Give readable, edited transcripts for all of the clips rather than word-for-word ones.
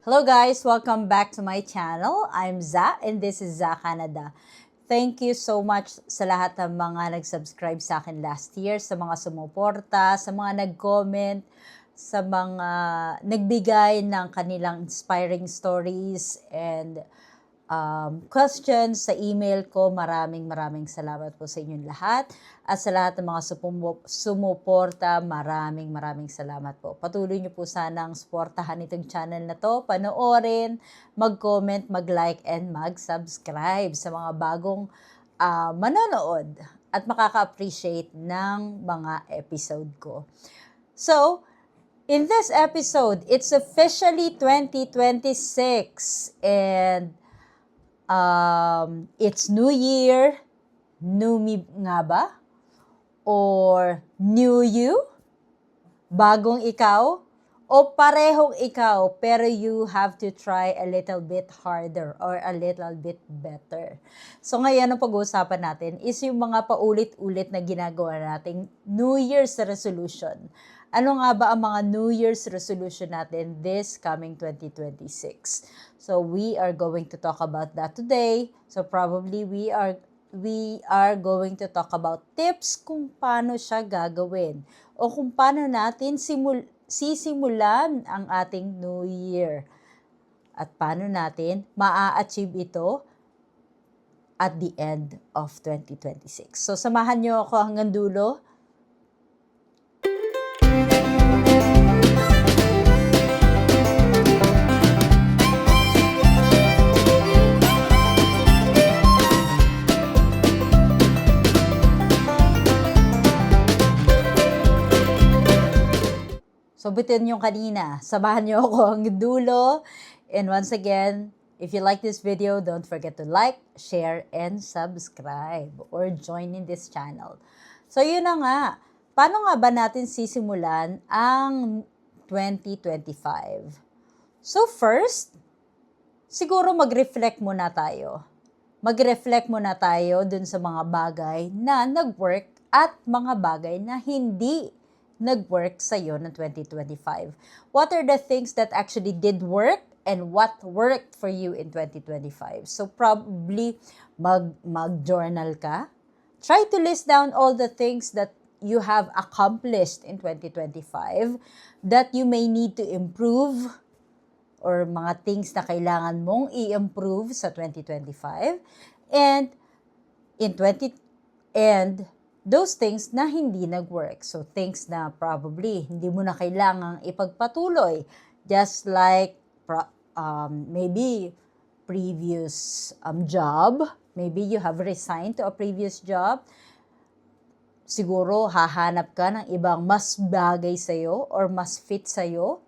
Hello guys! Welcome back to my channel. I'm Za and this is Za Canada. Thank you so much sa lahat ng mga nag-subscribe sa akin last year, sa mga sumuporta, sa mga nag-comment, sa mga nagbigay ng kanilang inspiring stories and questions sa email ko. Maraming salamat po sa inyong lahat. At sa lahat ng mga sumuporta, maraming salamat po. Patuloy niyo po sanang suportahan itong channel na to, panoorin, mag-comment, mag-like, and mag-subscribe sa mga bagong manonood at makaka-appreciate ng mga episode ko. So, in this episode, it's officially 2026 and it's New Year, New Me nga ba? Or New You? Bagong ikaw? O parehong ikaw, pero you have to try a little bit harder or a little bit better. So ngayon, ang pag-uusapan natin is yung mga paulit-ulit na ginagawa nating New Year's resolution. Ano nga ba ang mga New Year's resolution natin this coming 2026? So we are going to talk about that today. So probably we are going to talk about tips kung paano siya gagawin o kung paano natin sisimulan ang ating New Year at paano natin maa-achieve ito at the end of 2026. So samahan niyo ako hanggang dulo. So, bitin yung kanina. Samahan niyo ako hanggang dulo. And once again, if you like this video, don't forget to like, share, and subscribe or join in this channel. So, yun na nga. Paano nga ba natin sisimulan ang 2025? So, first, siguro mag-reflect muna tayo. Mag-reflect muna tayo dun sa mga bagay na nag-work at mga bagay na hindi nag-work sa'yo ng 2025. What are the things that actually did work and what worked for you in 2025? So probably mag-journal ka. Try to list down all the things that you have accomplished in 2025 that you may need to improve or mga things na kailangan mong i-improve sa 2025 and those things na hindi nag-work. So, things na probably hindi mo na kailangang ipagpatuloy. Just like maybe previous job. Maybe you have resigned to a previous job. Siguro, hahanap ka ng ibang mas bagay sa'yo or mas fit sa'yo.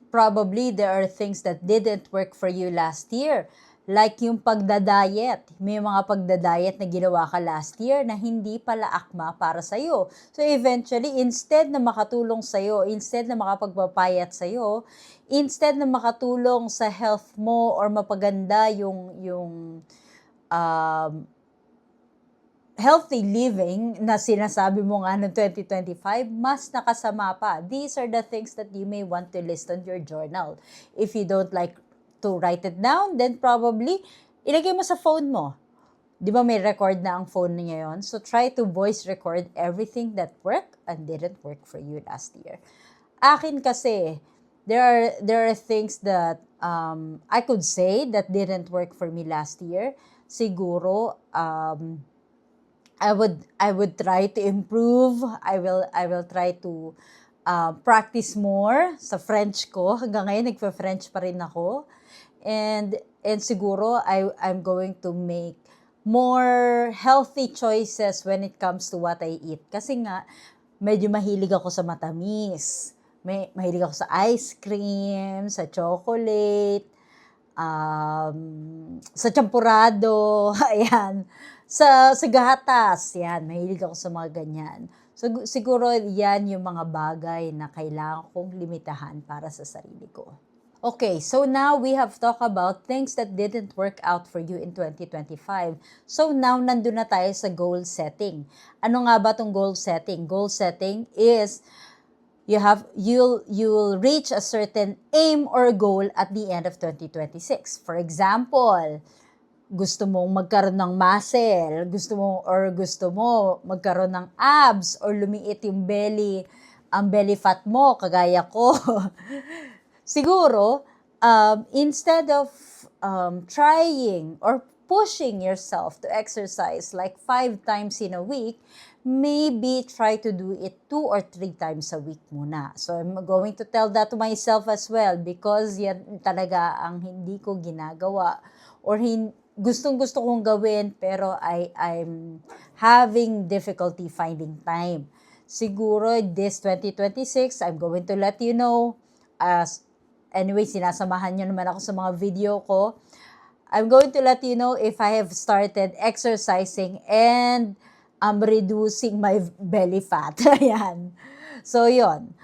Probably, there are things that didn't work for you last year. Like yung pagdadiet. May mga pagdadiet na ginawa ka last year na hindi pala akma para sa'yo. So eventually, instead na makatulong sa'yo, instead na makapagpapayat sa'yo, instead na makatulong sa health mo or mapaganda yung healthy living na sinasabi mo nga noong 2025, mas nakasama pa. These are the things that you may want to list on your journal. If you don't like to write it down, then probably ilagay mo sa phone mo. Di ba may record na ang phone niya yon? So try to voice record everything that worked and didn't work for you last year. Akin kasi, there are things that I could say that didn't work for me last year. Siguro, I would try to improve. I will try to practice more sa French ko. Hanggang ngayon, nagpa-French pa rin ako. And siguro, I'm going to make more healthy choices when it comes to what I eat. Kasi nga, medyo mahilig ako sa matamis. Mahilig ako sa ice cream, sa chocolate, sa champurado, ayan. Sa gatas, yan. Mahilig ako sa mga ganyan. So, siguro yan yung mga bagay na kailangan kong limitahan para sa sarili ko. Okay, so now we have talked about things that didn't work out for you in 2025. So now, nandun na tayo sa goal setting. Ano nga ba tong goal setting? Goal setting is you'll reach a certain aim or goal at the end of 2026. For example, gusto mong magkaroon ng muscle, gusto mo magkaroon ng abs or lumiit yung ang belly fat mo kagaya ko. Siguro, instead of trying or pushing yourself to exercise like 5 times in a week, maybe try to do it 2 or 3 times a week muna. So I'm going to tell that to myself as well because yan talaga ang hindi ko ginagawa or gustong-gusto kong gawin pero I'm having difficulty finding time. Siguro this 2026, I'm going to let you know. Anyway, sinasamahan nyo naman ako sa mga video ko. I'm going to let you know if I have started exercising and I'm reducing my belly fat. Ayan. So, yun.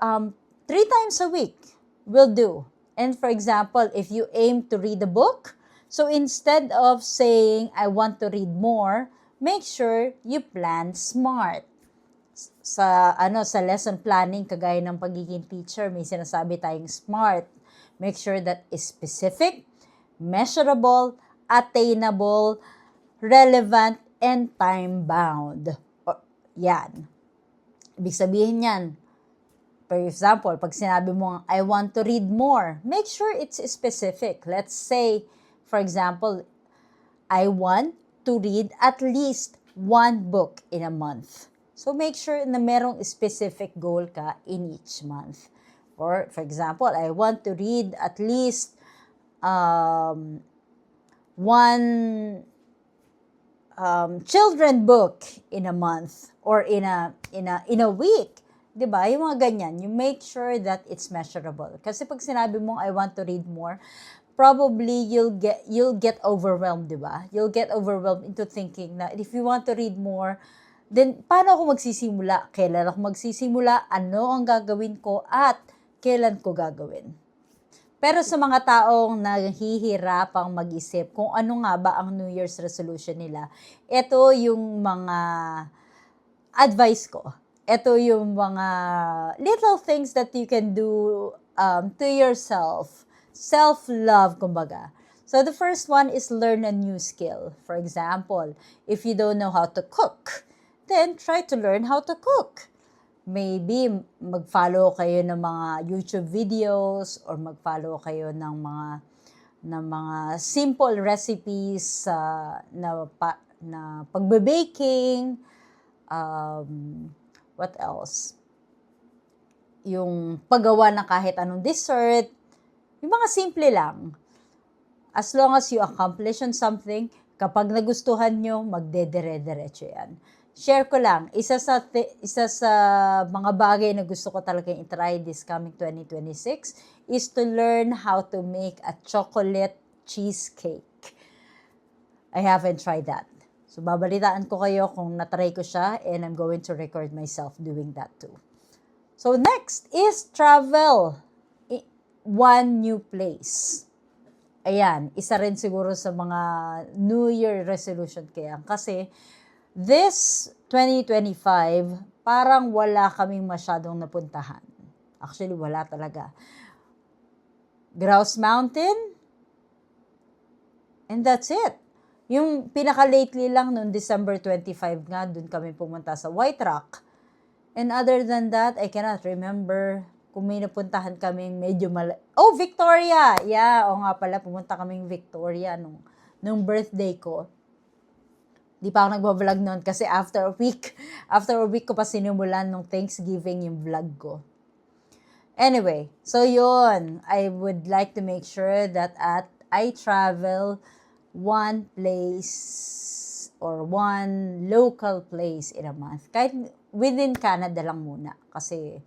3 times a week will do. And for example, if you aim to read a book, so instead of saying, I want to read more, make sure you plan smart. Sa lesson planning, kagaya ng pagiging teacher, may sinasabi tayong SMART. Make sure that is specific, measurable, attainable, relevant, and time-bound. Yan. Ibig sabihin yan, for example, pag sinabi mo, I want to read more, make sure it's specific. Let's say, for example, I want to read at least 1 book in a month. So, make sure na merong specific goal ka in each month. For example, I want to read at least 1 children book in a month or in a week. 'Di ba? Yung mga ganyan, you make sure that it's measurable. Kasi pag sinabi mo I want to read more, probably you'll get overwhelmed, 'di ba? You'll get overwhelmed into thinking na if you want to read more, then paano ako magsisimula? Kailan ako magsisimula? Ano ang gagawin ko at kailan ko gagawin? Pero sa mga taong nahihirapang mag-isip kung ano nga ba ang New Year's resolution nila, ito yung mga advice ko. Ito yung mga little things that you can do to yourself. Self-love, kumbaga. So the first one is learn a new skill. For example, if you don't know how to cook, then try to learn how to cook. Maybe mag-follow kayo ng mga YouTube videos or mag-follow kayo ng mga simple recipes na pagbe-baking. What else? Yung paggawa ng kahit anong dessert. Yung mga simple lang. As long as you accomplish on something, kapag nagustuhan nyo, magdedire-diretso yan. Share ko lang, isa sa mga bagay na gusto ko talaga i-try this coming 2026 is to learn how to make a chocolate cheesecake. I haven't tried that. So, babalitaan ko kayo kung natry ko siya and I'm going to record myself doing that too. So, next is travel. One new place. Ayan, isa rin siguro sa mga New Year resolution kaya. Kasi, this 2025, parang wala kaming masyadong napuntahan. Actually, wala talaga. Grouse Mountain, and that's it. Yung pinaka-lately lang noong December 25 nga, dun kami pumunta sa White Rock. And other than that, I cannot remember kung may napuntahan kaming medyo Victoria! Yeah, o nga pala, pumunta kaming Victoria nung birthday ko. Di pa ako nagbablog noon kasi after a week ko pa sinimulan nung Thanksgiving yung vlog ko. Anyway, so yun, I would like to make sure that I travel one place or one local place in a month. Kahit within Canada lang muna kasi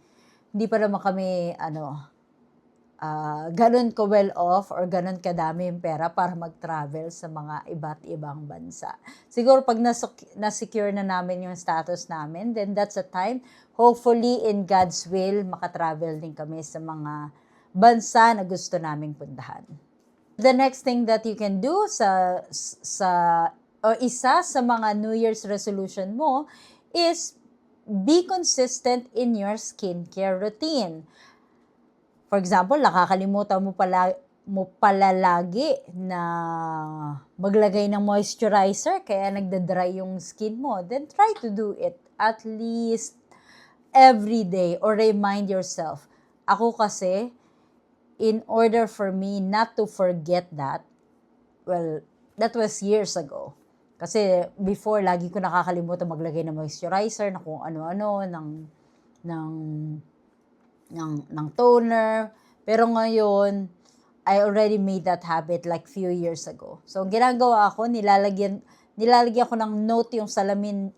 hindi pa naman kami ganun ko well off or ganun kadami yung pera para mag-travel sa mga iba't ibang bansa. Siguro pag na-secure na namin yung status namin, then that's a time, hopefully in God's will, makatravel din kami sa mga bansa na gusto naming puntahan. The next thing that you can do isa sa mga New Year's resolution mo is be consistent in your skincare routine. For example, nakakalimutan mo pala lagi na maglagay ng moisturizer kaya nagda-dry yung skin mo. Then try to do it at least every day or remind yourself. Ako kasi, in order for me not to forget that, well, that was years ago. Kasi before, lagi ko nakakalimutan maglagay ng moisturizer, na kung ano-ano, ng toner. Pero ngayon, I already made that habit like few years ago. So, ginagawa ko, nilalagyan ko ng note yung salamin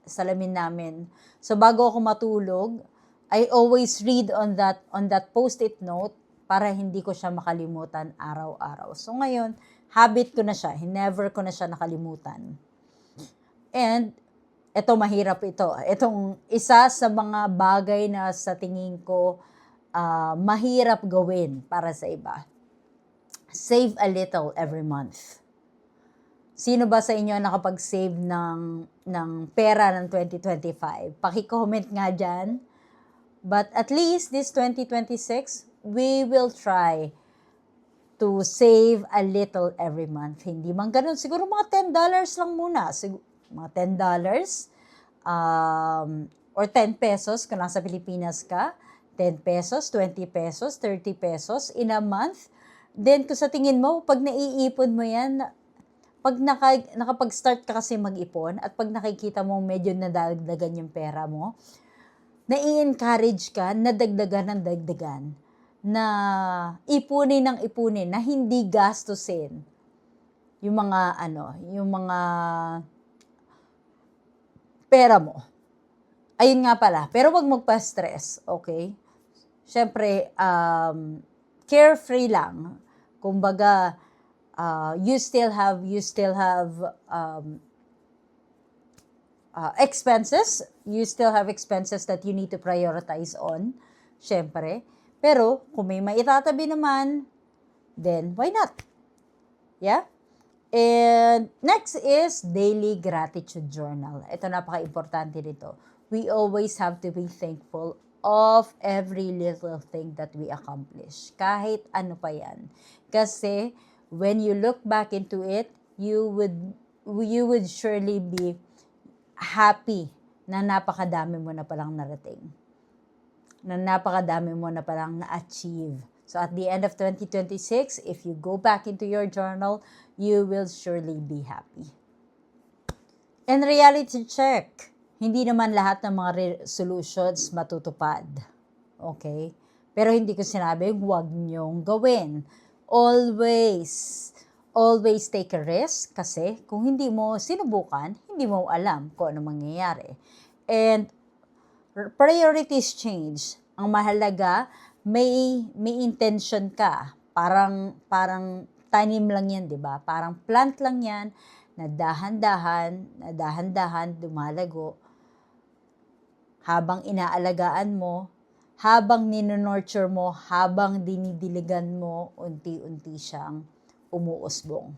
namin. So, bago ako matulog, I always read on that post-it note para hindi ko siya makalimutan araw-araw. So, ngayon, habit ko na siya. Never ko na siya nakalimutan. And, mahirap ito. Itong isa sa mga bagay na sa tingin ko mahirap gawin para sa iba. Save a little every month. Sino ba sa inyo nakapag-save ng pera ng 2025? Paki-comment nga dyan. But at least this 2026, we will try to save a little every month. Hindi man ganun. Siguro mga $10 lang muna. Mga $10 or 10 pesos kung nasa Pilipinas ka. 10 pesos, 20 pesos, 30 pesos in a month. Then kung sa tingin mo, pag naiipon mo yan, pag nakapag-start ka kasi mag-ipon at pag nakikita mo medyo nadagdagan yung pera mo, nai-encourage ka na dagdagan ng dagdagan, na ipunin ng ipunin, na hindi gastusin yung mga pera mo. Ayun nga pala, pero wag magpa-stress, okay? Syempre, carefree lang. Kumbaga, you still have expenses. You still have expenses that you need to prioritize on. Syempre. Pero, kung may maitatabi naman, then why not? Yeah? And next is daily gratitude journal. Ito napaka-importante nito. We always have to be thankful of every little thing that we accomplish. Kahit ano pa yan. Kasi, when you look back into it, you would surely be happy na napakadami mo na palang narating. Na napakadami mo na palang na-achieve. So, at the end of 2026, if you go back into your journal, you will surely be happy. And reality check. Hindi naman lahat ng mga resolutions matutupad. Okay? Pero hindi ko sinabi, huwag niyong gawin. Always take a risk kasi kung hindi mo sinubukan, hindi mo alam kung ano mangyayari. And priorities change. Ang mahalaga, may intention ka. Parang tanim lang yan, di ba? Parang plant lang yan na dahan-dahan dumalago. Habang inaalagaan mo, habang ninonurture mo, habang dinidiligan mo, unti-unti siyang umuusbong.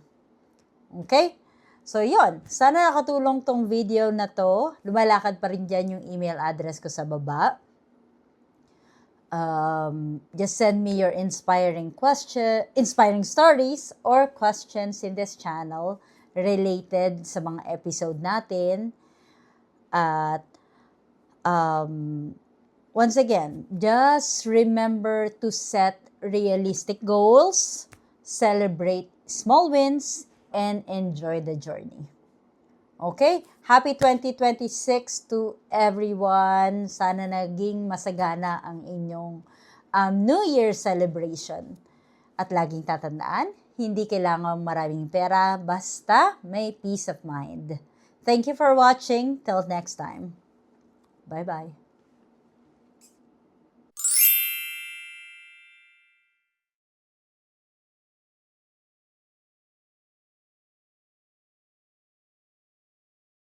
Okay? So, yon. Sana nakatulong tong video na to. Lumalakad pa rin dyan yung email address ko sa baba. Just send me your inspiring stories or questions in this channel related sa mga episode natin. At once again, just remember to set realistic goals, celebrate small wins, and enjoy the journey. Okay? Happy 2026 to everyone. Sana naging masagana ang inyong New Year celebration. At laging tatandaan, hindi kailangan maraming pera, basta may peace of mind. Thank you for watching. Till next time. Bye-bye.